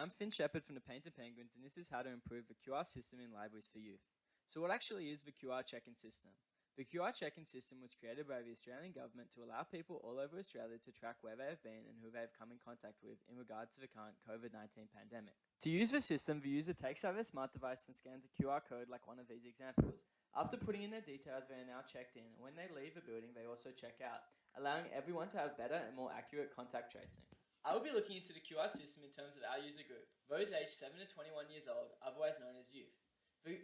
I'm Finn Shepherd from the Painter Penguins, and this is how to improve the QR system in libraries for youth. So what actually is the QR check-in system? The QR check-in system was created by the Australian government to allow people all over Australia to track where they have been and who they have come in contact with in regards to the current COVID-19 pandemic. To use the system, the user takes out their smart device and scans a QR code like one of these examples. After putting in their details, they are now checked in, and when they leave the building, they also check out, allowing everyone to have better and more accurate contact tracing. I will be looking into the QR system in terms of our user group, those aged 7 to 21 years old, otherwise known as youth.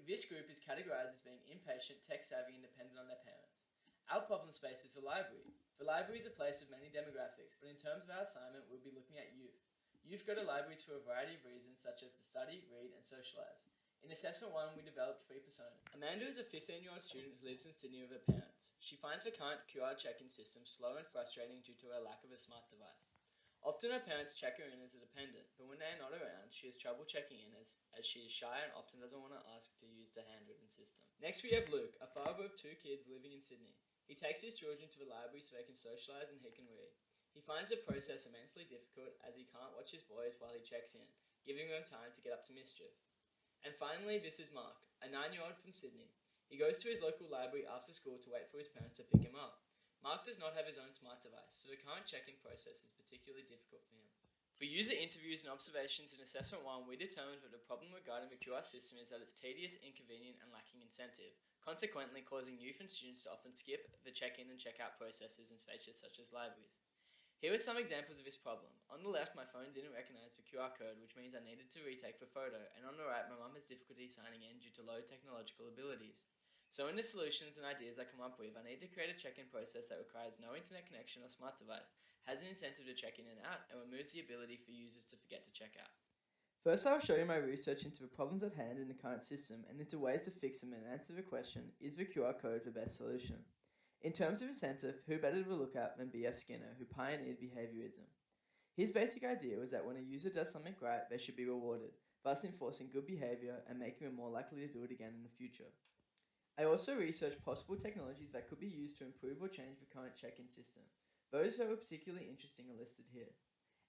This group is categorised as being impatient, tech-savvy and dependent on their parents. Our problem space is the library. The library is a place of many demographics, but in terms of our assignment, we'll be looking at youth. Youth go to libraries for a variety of reasons, such as to study, read and socialise. In Assessment 1, we developed 3 personas. Amanda is a 15-year-old student who lives in Sydney with her parents. She finds the current QR check-in system slow and frustrating due to her lack of a smart device. Often her parents check her in as a dependent, but when they are not around, she has trouble checking in as she is shy and often doesn't want to ask to use the handwritten system. Next we have Luke, a father of 2 kids living in Sydney. He takes his children to the library so they can socialise and he can read. He finds the process immensely difficult as he can't watch his boys while he checks in, giving them time to get up to mischief. And finally, this is Mark, a 9-year-old from Sydney. He goes to his local library after school to wait for his parents to pick him up. Mark does not have his own smart device, so the current check-in process is particularly difficult for him. For user interviews and observations in Assessment 1, we determined that the problem regarding the QR system is that it's tedious, inconvenient and lacking incentive, consequently causing youth and students to often skip the check-in and check-out processes in spaces such as libraries. Here are some examples of this problem. On the left, my phone didn't recognise the QR code, which means I needed to retake the photo, and on the right, my mum has difficulty signing in due to low technological abilities. So in the solutions and ideas I come up with, I need to create a check-in process that requires no internet connection or smart device, has an incentive to check in and out, and removes the ability for users to forget to check out. First, I will show you my research into the problems at hand in the current system and into ways to fix them and answer the question, is the QR code the best solution? In terms of incentive, who better to look at than B.F. Skinner, who pioneered behaviourism? His basic idea was that when a user does something right, they should be rewarded, thus enforcing good behaviour and making them more likely to do it again in the future. I also researched possible technologies that could be used to improve or change the current check-in system. Those that were particularly interesting are listed here.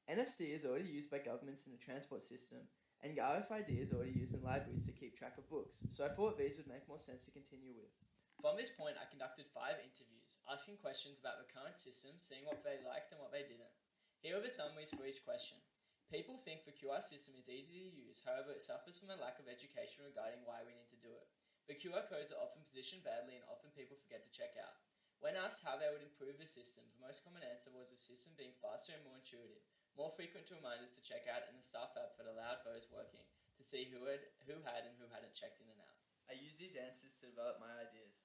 NFC is already used by governments in the transport system, and RFID is already used in libraries to keep track of books, so I thought these would make more sense to continue with. From this point, I conducted 5 interviews, asking questions about the current system, seeing what they liked and what they didn't. Here are the summaries for each question. People think the QR system is easy to use, however it suffers from a lack of education regarding why we need to do it. The QR codes are often positioned badly and often people forget to check out. When asked how they would improve the system, the most common answer was the system being faster and more intuitive, more frequent reminders to check out, and a staff app that allowed those working to see who had and who hadn't checked in and out. I used these answers to develop my ideas.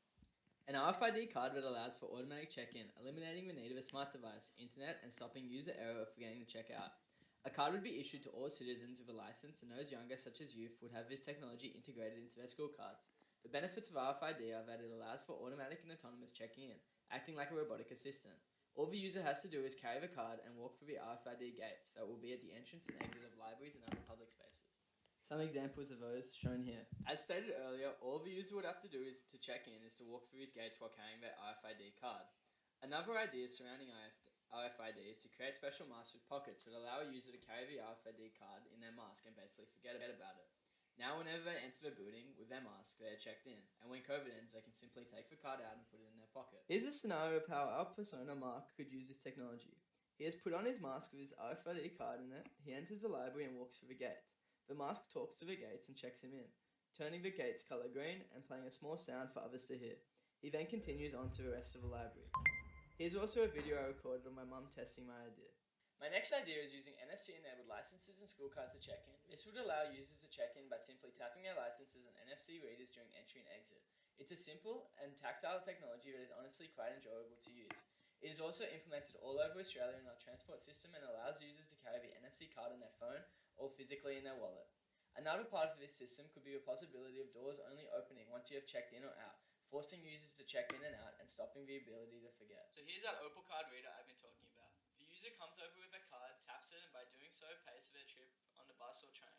An RFID card that allows for automatic check-in, eliminating the need of a smart device, internet, and stopping user error of forgetting to check out. A card would be issued to all citizens with a license, and those younger, such as youth, would have this technology integrated into their school cards. The benefits of RFID are that it allows for automatic and autonomous checking in, acting like a robotic assistant. All the user has to do is carry the card and walk through the RFID gates that will be at the entrance and exit of libraries and other public spaces. Some examples of those shown here. As stated earlier, all the user would have to do to check in is to walk through these gates while carrying their RFID card. Another idea surrounding RFID is to create special masks with pockets that allow a user to carry the RFID card in their mask and basically forget about it. Now whenever they enter the building with their mask, they are checked in, and when COVID ends, they can simply take the card out and put it in their pocket. Here's a scenario of how our persona Mark could use this technology. He has put on his mask with his RFID card in it, he enters the library and walks through the gate. The mask talks to the gates and checks him in, turning the gates colour green and playing a small sound for others to hear. He then continues on to the rest of the library. Here's also a video I recorded of my mum testing my idea. My next idea is using NFC-enabled licenses and school cards to check in. This would allow users to check in by simply tapping their licenses and NFC readers during entry and exit. It's a simple and tactile technology that is honestly quite enjoyable to use. It is also implemented all over Australia in our transport system and allows users to carry the NFC card on their phone or physically in their wallet. Another part of this system could be the possibility of doors only opening once you have checked in or out, forcing users to check in and out and stopping the ability to forget. So here's that Opal card reader I've been talking about. The user comes over with their card, taps it, and by doing so pays for their trip on the bus or train.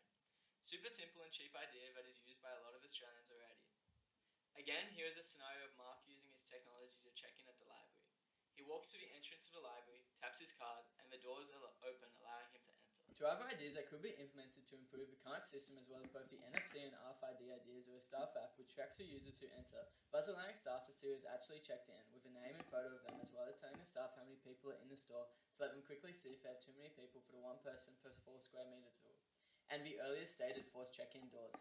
Super simple and cheap idea that is used by a lot of Australians already. Again, here is a scenario of Mark using his technology to check in at the library. He walks to the entrance of the library, taps his card, and the doors are open, allowing him to enter. Two other ideas that could be implemented to improve the current system, as well as both the NFC and RFID ideas, are a staff app which tracks the users who enter, thus allowing staff to see who has actually checked in, with a name and photo of them, as well as telling the staff how many people are in the store to let them quickly see if they have too many people for the one person per 4 square meters rule, and the earlier stated forced check-in doors.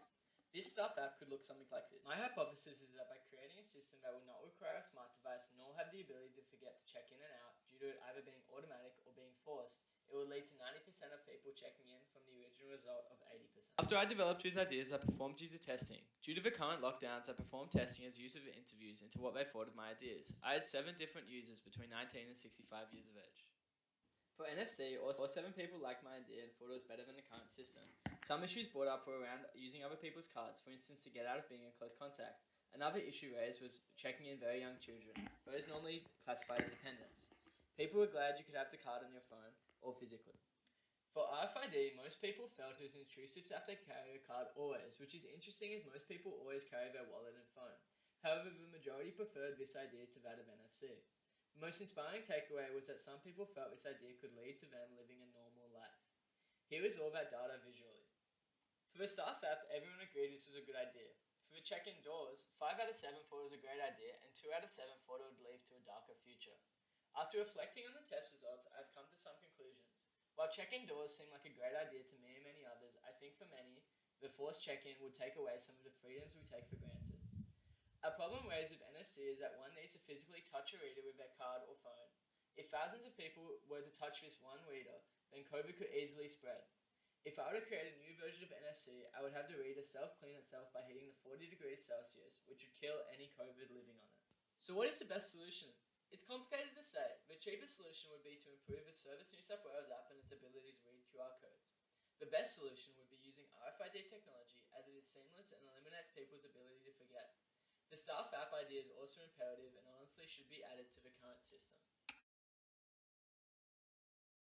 This staff app could look something like this. My hypothesis is that by creating a system that will not require a smart device nor have the ability to forget to check in and out due to it either being automatic or being forced, it will lead to 90% of people checking in from the original result of 80%. After I developed these ideas, I performed user testing. Due to the current lockdowns, I performed testing as user interviews into what they thought of my ideas. I had 7 different users between 19 and 65 years of age. For NFC, all 7 people liked my idea and thought it was better than the current system. Some issues brought up were around using other people's cards, for instance to get out of being in close contact. Another issue raised was checking in very young children, those normally classified as dependents. People were glad you could have the card on your phone, or physically. For RFID, most people felt it was intrusive to have to carry a card always, which is interesting as most people always carry their wallet and phone. However, the majority preferred this idea to that of NFC. The most inspiring takeaway was that some people felt this idea could lead to them living a normal life. Here is all that data visually. For the staff app, everyone agreed this was a good idea. For the check-in doors, 5 out of 7 thought it was a great idea, and 2 out of 7 thought it would lead to a darker future. After reflecting on the test results, I've come to some conclusions. While check-in doors seem like a great idea to me and many others, I think for many, the forced check-in would take away some of the freedoms we take for granted. A problem raised with NFC is that one needs to physically touch a reader with their card or phone. If thousands of people were to touch this one reader, then COVID could easily spread. If I were to create a new version of NFC, I would have the reader self-clean itself by heating to 40 degrees Celsius, which would kill any COVID living on it. So what is the best solution? It's complicated to say. The cheapest solution would be to improve the Service New South Wales app and its ability to read QR codes. The best solution would be using RFID technology, as it is seamless and eliminates people's ability to forget. The staff app idea is also imperative and honestly should be added to the current